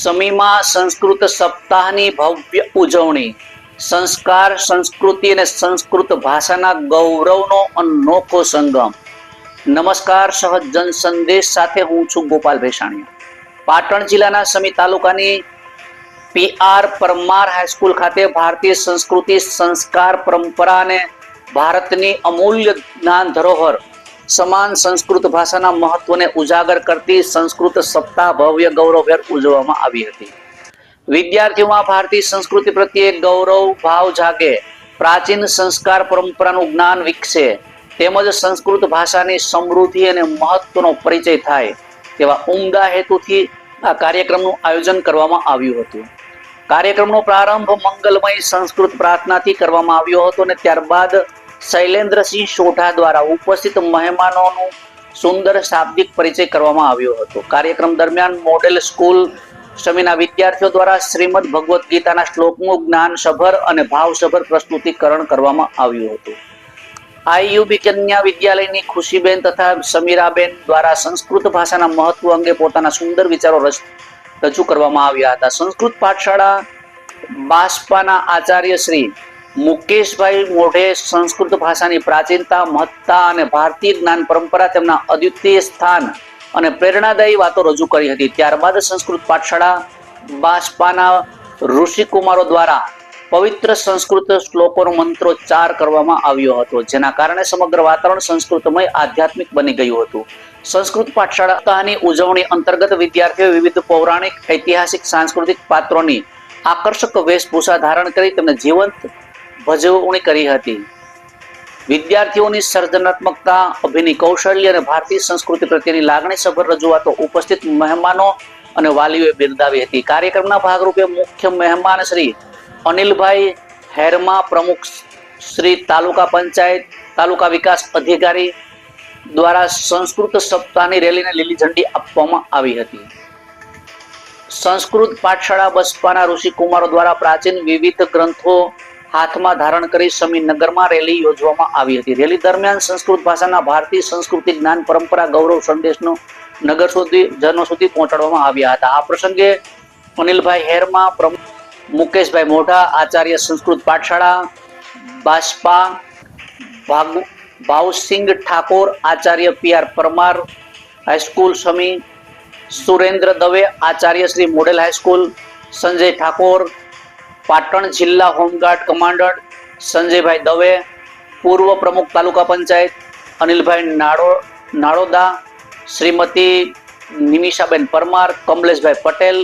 સમીમાં સંસ્કૃત સપ્તાહની ભવ્ય ઉજવણી, સંસ્કાર, સંસ્કૃતિ અને સંસ્કૃત ભાષાના ગૌરવનો અનોખો સંગમ. નમસ્કાર, સહજ જન સંદેશ સાથે હું છું ગોપાલ ભેસાણીયા. પાટણ જિલ્લાના સમી તાલુકાની PR પરમાર હાઈસ્કૂલ ખાતે ભારતીય સંસ્કૃતિ, સંસ્કાર, પરંપરા અને ભારતની અમૂલ્ય જ્ઞાન ધરોહર સમાન સંસ્કૃત ભાષાના મહત્વને ઉજાગર કરતી સંસ્કૃત સપ્તાહ ભવ્ય ગૌરવભેર ઉજવવામાં આવી હતી. વિદ્યાર્થીઓમાં ભારતીય સંસ્કૃતિ પ્રત્યે ગૌરવ ભાવ જાગે, પ્રાચીન સંસ્કાર પરંપરાનું જ્ઞાન વિકસે, તેમજ સંસ્કૃત ભાષાની સમૃદ્ધિ અને મહત્વનો પરિચય થાય તેવા ઉમદા હેતુથી આ કાર્યક્રમનું આયોજન કરવામાં આવ્યું હતું. કાર્યક્રમનો પ્રારંભ મંગલમય સંસ્કૃત પ્રાર્થનાથી કરવામાં આવ્યો હતો અને ત્યારબાદ શૈલેન્દ્રસિંહ સોઢા દ્વારા ઉપસ્થિત મહેમાનોનું સુંદર શાબ્દિક પરિચય કરવામાં આવ્યો હતો. કાર્યક્રમ દરમિયાન મોડેલ સ્કૂલ સમીના વિદ્યાર્થીઓ દ્વારા શ્રીમદ ભગવદ્ ગીતાના શ્લોકનું જ્ઞાનસભર અને ભાવસભર પ્રસ્તુતિકરણ કરવામાં આવ્યું હતું. IUB કન્યા વિદ્યાલયની ખુશીબેન તથા સમીરાબેન દ્વારા સંસ્કૃત ભાષાના મહત્વ અંગે પોતાના સુંદર વિચારો રજૂ કરવામાં આવ્યા હતા. સંસ્કૃત પાઠશાળા બાસ્પાના આચાર્ય શ્રી મુકેશભાઈ મોઢે સંસ્કૃત ભાષાની પ્રાચીનતા, મહત્તા અને ભારતીય જ્ઞાન પરંપરા, તેમના અદ્વિતીય સ્થાન અને પ્રેરણાદાયી વાતો રજૂ કરી હતી. ત્યારબાદ સંસ્કૃત પાઠશાળા બાસ્પાના ઋષિકુમારો દ્વારા પવિત્ર સંસ્કૃત શ્લોકોનો મંત્રોચ્ચાર કરવામાં આવ્યો હતો, જેના કારણે સમગ્ર વાતાવરણ સંસ્કૃતમય આધ્યાત્મિક બની ગયું હતું. સંસ્કૃત પાઠશાળાની ઉજવણી અંતર્ગત વિદ્યાર્થીઓ વિવિધ પૌરાણિક, ઐતિહાસિક, સાંસ્કૃતિક પાત્રોની આકર્ષક વેશભૂષા ધારણ કરી તેમને જીવંત ભજવણી કરી હતી. વિદ્યાર્થીઓની સર્જનાત્મકતા, અભિનય કૌશલ્ય અને ભારતીય સંસ્કૃતિ પ્રત્યેની લાગણીસભર રજૂઆતો ઉપસ્થિત મહેમાનો અને વાલીઓએ બિરદાવી હતી. કાર્યક્રમના ભાગરૂપે મુખ્ય મહેમાન શ્રી અનિલભાઈ હેરમા, પ્રમુખ શ્રી તાલુકા પંચાયત, તાલુકા વિકાસ અધિકારી દ્વારા સંસ્કૃત સપ્તાહની રેલીને લીલી ઝંડી આપવામાં આવી હતી. સંસ્કૃત પાઠશાળા બસપાના ઋષિકુમારો દ્વારા પ્રાચીન વિવિધ ગ્રંથો હાથમાં ધારણ કરી સમી નગરમાં રેલી યોજવામાં આવી હતી. રેલી દરમિયાન સંસ્કૃત ભાષાના ભારતીય સંસ્કૃતિ, જ્ઞાન, પરંપરા, ગૌરવ સંદેશનો નગર જનો સુધી પહોંચાડવામાં આવ્યા હતા. આ પ્રસંગે અનિલભાઈ હેરમા, પ્રમુખ મુકેશભાઈ મોઢા, આચાર્ય સંસ્કૃત પાઠશાળા બાસ્પા ભાવસિંહ ઠાકોર, આચાર્ય PR પરમાર હાઈસ્કૂલ સમી સુરેન્દ્ર દવે, આચાર્ય શ્રી મોડેલ હાઈસ્કૂલ સંજય ઠાકોર, પાટણ જિલ્લા હોમગાર્ડ કમાન્ડન્ટ સંજયભાઈ દવે, પૂર્વ પ્રમુખ તાલુકા પંચાયત અનિલભાઈ નાડોદા, શ્રીમતી નિમિષાબેન પરમાર, કમલેશભાઈ પટેલ,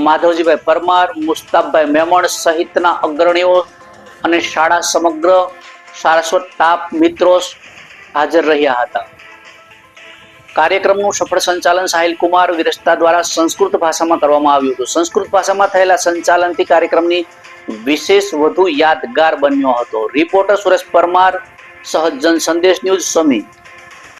માધવજીભાઈ પરમાર, મુસ્તાફભાઈ મેમણ સહિતના અગ્રણીઓ અને શાળા સમગ્ર સારસ્વત સ્ટાફ મિત્રો હાજર રહ્યા હતા. કાર્યક્રમનું સફળ સંચાલન સાહિલ કુમાર વિરસ્તા દ્વારા સંસ્કૃત ભાષામાં કરવામાં આવ્યું હતું. સંસ્કૃત ભાષામાં થયેલા સંચાલનથી કાર્યક્રમની વિશેષ વધુ યાદગાર બન્યો હતો. રિપોર્ટર સુરેશ પરમાર, સહજ જન સંદેશ ન્યૂઝ, સમી.